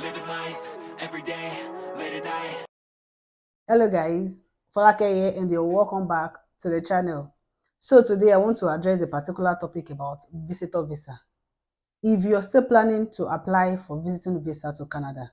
living life every day, late at night. Hello guys, Falake here and you're welcome back to the channel. So today I want to address a particular topic about visitor visa. If you're still planning to apply for visiting visa to Canada,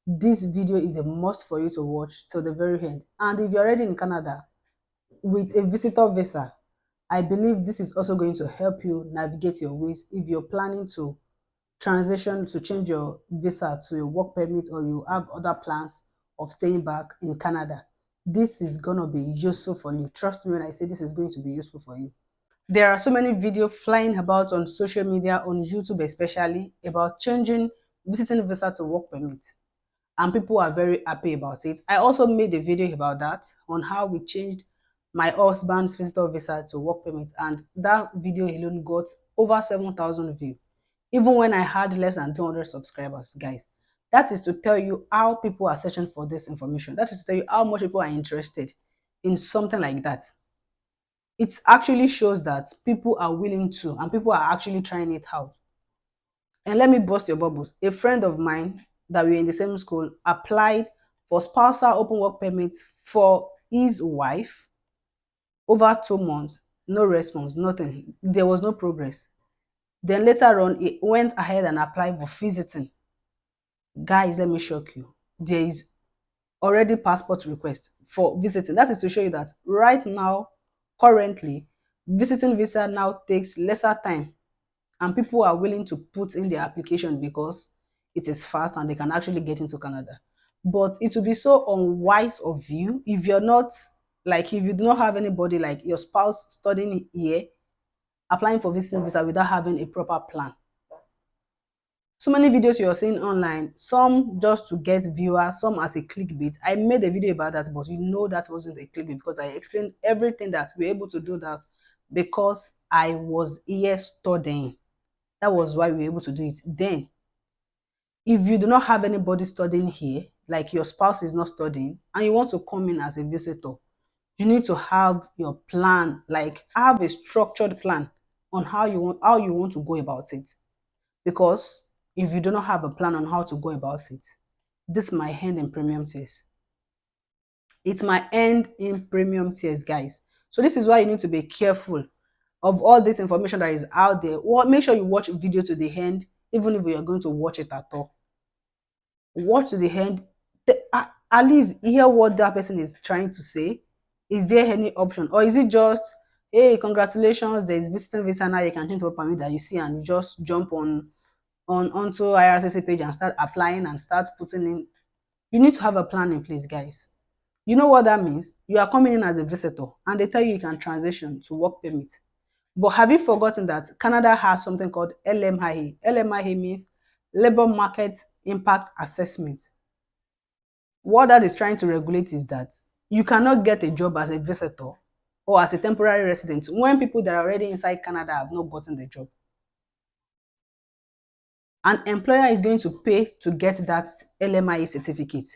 this video is a must for you to watch till the very end. And if you're already in Canada with a visitor visa, I believe this is also going to help you navigate your ways if you're planning to transition to change your visa to a work permit or you have other plans of staying back in Canada. This is going to be useful for you. Trust me when I say this is going to be useful for you. There are so many videos flying about on social media, on YouTube especially, about changing visiting visa to work permit. And people are very happy about it. I also made a video about that, on how we changed my husband's visitor visa to work permit, and that video alone got over 7,000 views even when I had less than 200 subscribers, guys. That is to tell you how people are searching for this information. That is to tell you how much people are interested in something like that. It actually shows that people are willing to and people are actually trying it out. And let me burst your bubbles. A friend of mine that we were in the same school applied for spousal open work permit for his wife over 2 months. No response, nothing. There was no progress. Then later on, he went ahead and applied for visiting. Guys, let me shock you. There is already passport request for visiting. That is to show you that right now, currently, visiting visa now takes lesser time and people are willing to put in their application because it is fast and they can actually get into Canada. But it will be so unwise of you if you're not, like, if you do not have anybody like your spouse studying here, applying for visiting visa without having a proper plan. So many videos you're seeing online, some just to get viewers, some as a clickbait. I made a video about that, but you know that wasn't a clickbait because I explained everything that we're able to do that because I was here studying. That was why we were able to do it. Then, if you do not have anybody studying here, like your spouse is not studying, and you want to come in as a visitor, you need to have your plan, like have a structured plan on how you want to go about it. Because if you do not have a plan on how to go about it, this might end in premium tears. It might end in premium tears, guys. So this is why you need to be careful of all this information that is out there. Make sure you watch video to the end, even if you're going to watch it at all. Watch to the end. At least hear what that person is trying to say. Is there any option? Or is it just, hey, congratulations, there's visiting visa now, you can change to a permit that you see and you just jump onto IRCC page and start applying and start putting in. You need to have a plan in place, guys. You know what that means? You are coming in as a visitor and they tell you you can transition to work permit. But have you forgotten that Canada has something called LMIA? LMIA means Labor Market Impact Assessment. What that is trying to regulate is that you cannot get a job as a visitor or as a temporary resident when people that are already inside Canada have not gotten the job. An employer is going to pay to get that LMIA certificate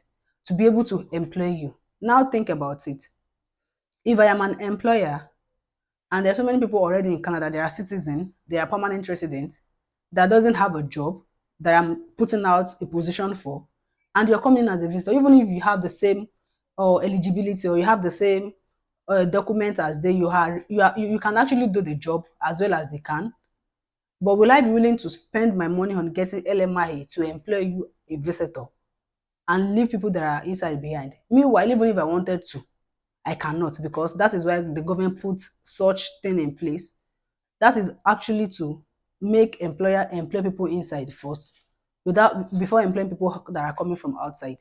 to be able to employ you. Now think about it. If I am an employer and there are so many people already in Canada, they are citizens, they are permanent residents, that doesn't have a job that I'm putting out a position for, and you're coming in as a visitor, even if you have the same eligibility or you have the same document as they, you can actually do the job as well as they can. But will I be willing to spend my money on getting LMIA to employ you, a visitor, and leave people that are inside behind? Meanwhile, even if I wanted to, I cannot, because that is why the government puts such thing in place. That is actually to make employer employ people inside first, without before employing people that are coming from outside.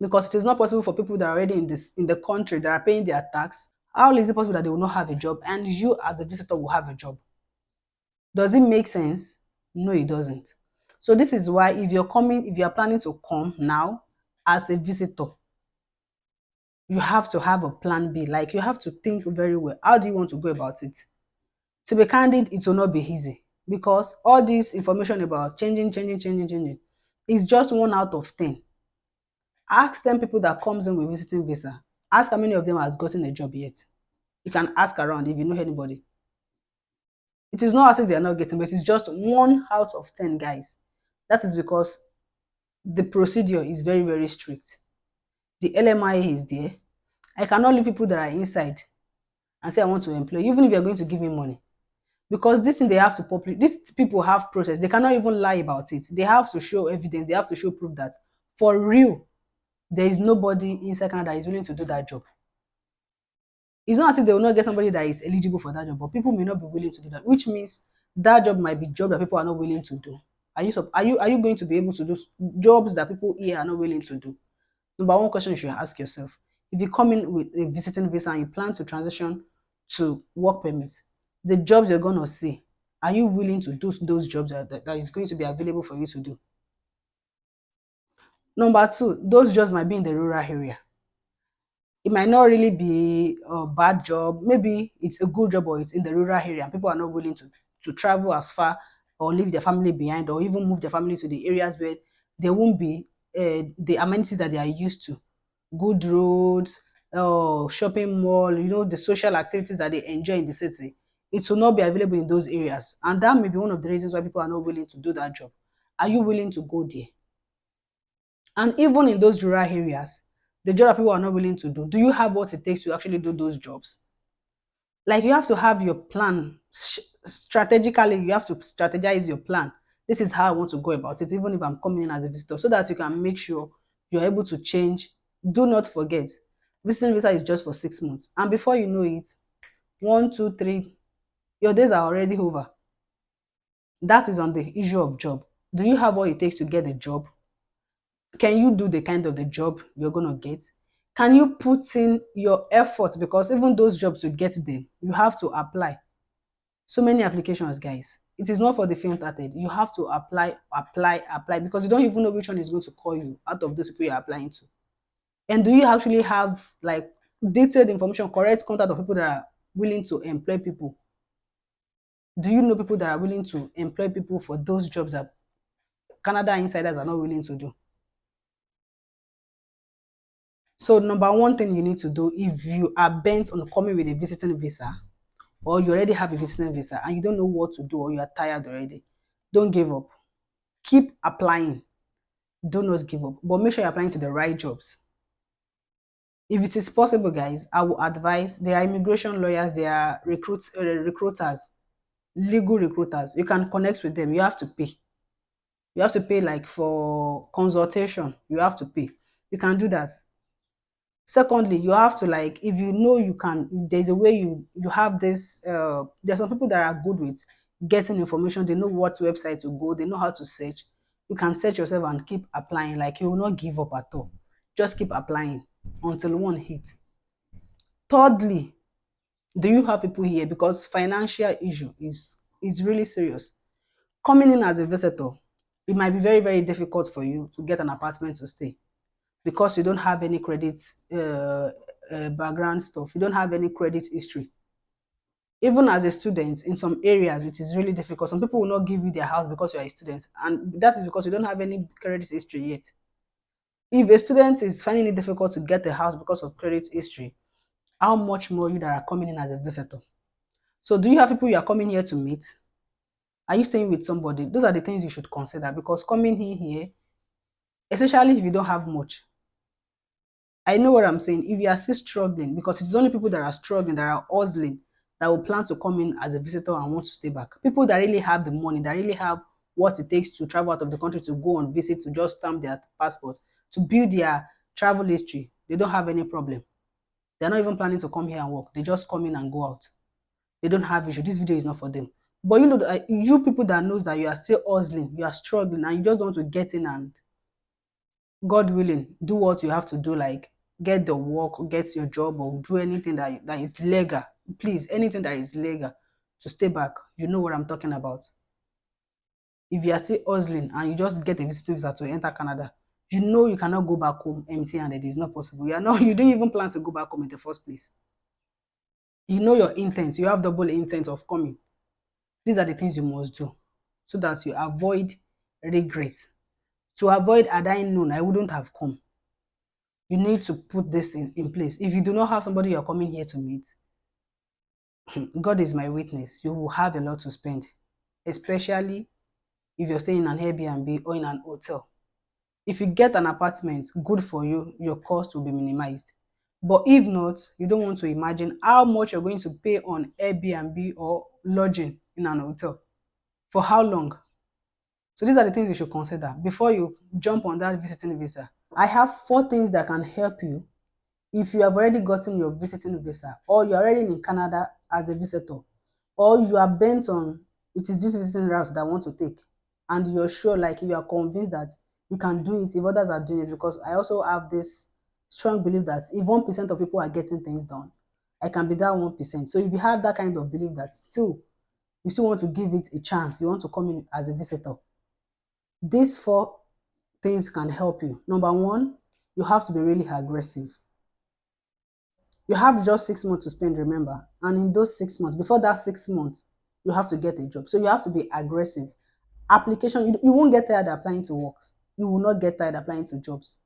Because it is not possible for people that are already in the country that are paying their tax. How is it possible that they will not have a job and you as a visitor will have a job? Does it make sense? No, it doesn't. So this is why if you're planning to come now as a visitor, you have to have a plan B. Like you have to think very well. How do you want to go about it? To be candid, it will not be easy because all this information about changing is just 1 out of 10. Ask 10 people that comes in with visiting visa. Ask how many of them has gotten a job yet. You can ask around if you know anybody. It is not as if they are not getting, but it's just 1 out of 10, guys. That is because The procedure is very, very strict. The LMIA is there. I cannot leave people that are inside and say I want to employ you, even if you're going to give me money. Because this thing they have to publish, these people have process. They cannot even lie about it. They have to show evidence. They have to show proof that for real, there is nobody inside Canada that is willing to do that job. It's not as if they will not get somebody that is eligible for that job, but people may not be willing to do that, which means that job might be job that people are not willing to do. Are you going to be able to do jobs that people here are not willing to do? Number one question you should ask yourself: if you come in with a visiting visa and you plan to transition to work permit, the jobs you're gonna see, are you willing to do those jobs that is going to be available for you to do? Number two, those jobs might be in the rural area. It might not really be a bad job. Maybe it's a good job or it's in the rural area and people are not willing to travel as far or leave their family behind or even move their family to the areas where there won't be the amenities that they are used to. Good roads, shopping mall, the social activities that they enjoy in the city. It will not be available in those areas. And that may be one of the reasons why people are not willing to do that job. Are you willing to go there? And even in those rural areas, the job that people are not willing to do you have what it takes to actually do those jobs? Like you have to have your plan strategically, you have to strategize your plan. This is how I want to go about it, even if I'm coming in as a visitor, so that you can make sure you're able to change. Do not forget, visiting visa is just for 6 months. And before you know it, 1, 2, 3, your days are already over. That is on the issue of job. Do you have what it takes to get a job? Can you do the kind of the job you're going to get? Can you put in your effort? Because even those jobs to get them, you have to apply. So many applications, guys. It is not for the faint-hearted. You have to apply, apply, apply, because you don't even know which one is going to call you out of those people you're applying to. And do you actually have like detailed information, correct contact of people that are willing to employ people? Do you know people that are willing to employ people for those jobs that Canada insiders are not willing to do? So number one thing you need to do, if you are bent on coming with a visiting visa, or you already have a visiting visa and you don't know what to do, or you are tired already, don't give up. Keep applying. Do not give up. But make sure you're applying to the right jobs. If it is possible, guys, I will advise, there are immigration lawyers, there are recruiters, legal recruiters. You can connect with them. You have to pay. You have to pay, like for consultation. You have to pay. You can do that. Secondly, you have to, like, if you know you can, there's a way you have this there's some people that are good with getting information. They know what website to go, they know how to search. You can search yourself and keep applying. Like, you will not give up at all. Just keep applying until one hit. Thirdly, do you have people here? Because financial issue is really serious. Coming in as a visitor, it might be very, very difficult for you to get an apartment to stay, because you don't have any credit background stuff. You don't have any credit history. Even as a student, in some areas, it is really difficult. Some people will not give you their house because you are a student, and that is because you don't have any credit history yet. If a student is finding it difficult to get a house because of credit history, how much more you that are coming in as a visitor? So, do you have people you are coming here to meet? Are you staying with somebody? Those are the things you should consider, because coming in here, especially if you don't have much, I know what I'm saying. If you are still struggling, because it's only people that are struggling, that are hustling, that will plan to come in as a visitor and want to stay back. People that really have the money, that really have what it takes to travel out of the country, to go on visit, to just stamp their passports, to build their travel history, they don't have any problem. They're not even planning to come here and work. They just come in and go out. They don't have issue. This video is not for them. But you people that knows that you are still hustling, you are struggling, and you just want to get in and, God willing, do what you have to do, like get the work, get your job, or do anything that is legal. Please, anything that is legal to stay back. You know what I'm talking about. If you are still hustling and you just get a visiting visa to enter Canada, you know you cannot go back home empty-handed. It's not possible. You don't even plan to go back home in the first place. You know your intent. You have double intent of coming. These are the things you must do so that you avoid regret. To avoid, had I known, I wouldn't have come. You need to put this in place. If you do not have somebody you're coming here to meet, God is my witness, you will have a lot to spend, especially if you're staying in an Airbnb or in an hotel. If you get an apartment, good for you, your cost will be minimized. But if not, you don't want to imagine how much you're going to pay on Airbnb or lodging in an hotel. For how long? So these are the things you should consider before you jump on that visiting visa. I have 4 things that can help you if you have already gotten your visiting visa, or you're already in Canada as a visitor, or you are bent on it is this visiting route that I want to take, and you're sure, like you are convinced that you can do it if others are doing it, because I also have this strong belief that if 1% of people are getting things done, I can be that 1%. So if you have that kind of belief that you still want to give it a chance, you want to come in as a visitor, these 4 things can help you. Number one, you have to be really aggressive. You have just 6 months to spend, remember, and in those 6 months, before that 6 months, you have to get a job. So you have to be aggressive. Application, you won't get tired applying to works. You will not get tired applying to jobs.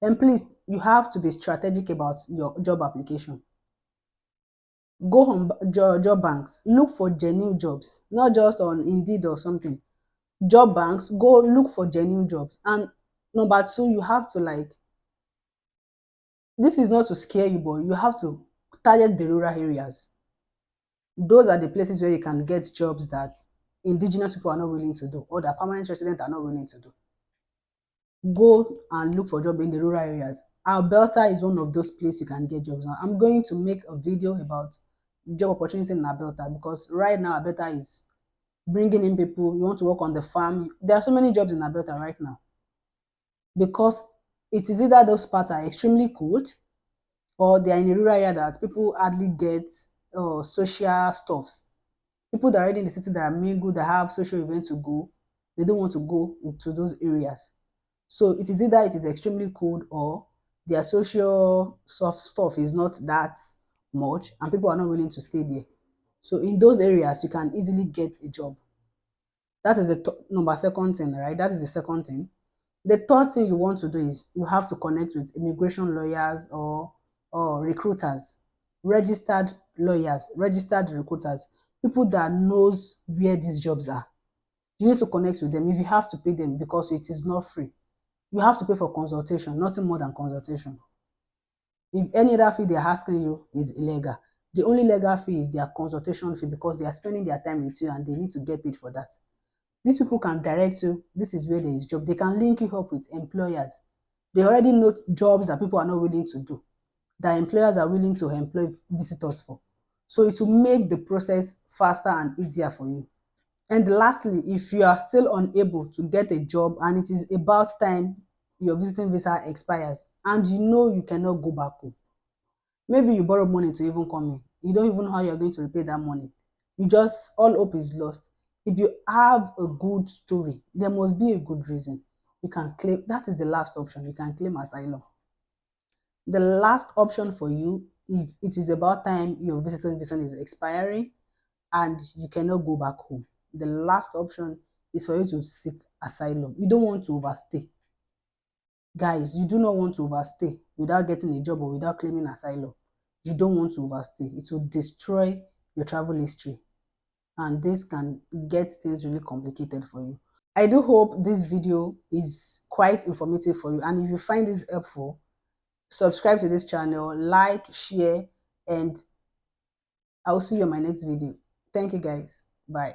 And please, you have to be strategic about your job application. Go on job banks, look for genuine jobs, not just on Indeed or something. Job banks, go look for genuine jobs. And number two, you have to, like, this is not to scare you, but you have to target the rural areas. Those are the places where you can get jobs that indigenous people are not willing to do, or that permanent residents are not willing to do. Go and look for jobs in the rural areas. Alberta is one of those places you can get jobs. Now, I'm going to make a video about job opportunities in Alberta, because right now Alberta is bringing in people. You want to work on the farm. There are so many jobs in Alberta right now, because it is either those parts are extremely cold, or they are in a rural area that people hardly get social stuffs. People that are already in the city that are mingled, that have social events to go, they don't want to go into those areas. So it is either it is extremely cold, or their social soft stuff is not that much and people are not willing to stay there. So in those areas, you can easily get a job. That is the number second thing, right? That is the second thing. The third thing you want to do is you have to connect with immigration lawyers, or recruiters, registered lawyers, registered recruiters, people that knows where these jobs are. You need to connect with them. If you have to pay them, because it is not free, you have to pay for consultation, nothing more than consultation. If any other fee they're asking you is illegal, the only legal fee is their consultation fee, because they are spending their time with you and they need to get paid for that. These people can direct you. This is where there is job. They can link you up with employers. They already know jobs that people are not willing to do, that employers are willing to employ visitors for. So it will make the process faster and easier for you. And lastly, if you are still unable to get a job and it is about time your visiting visa expires and you know you cannot go back home, maybe you borrow money to even come in, you don't even know how you're going to repay that money, you just, all hope is lost. If you have a good story, there must be a good reason. You can claim, that is the last option, you can claim asylum. The last option for you, if it is about time your visiting visa is expiring and you cannot go back home, the last option is for you to seek asylum. You don't want to overstay. Guys, you do not want to overstay without getting a job or without claiming asylum. You don't want to overstay. It will destroy your travel history, and this can get things really complicated for you. I do hope this video is quite informative for you, and if you find this helpful, subscribe to this channel, like, share, and I'll see you in my next video. Thank you guys. Bye.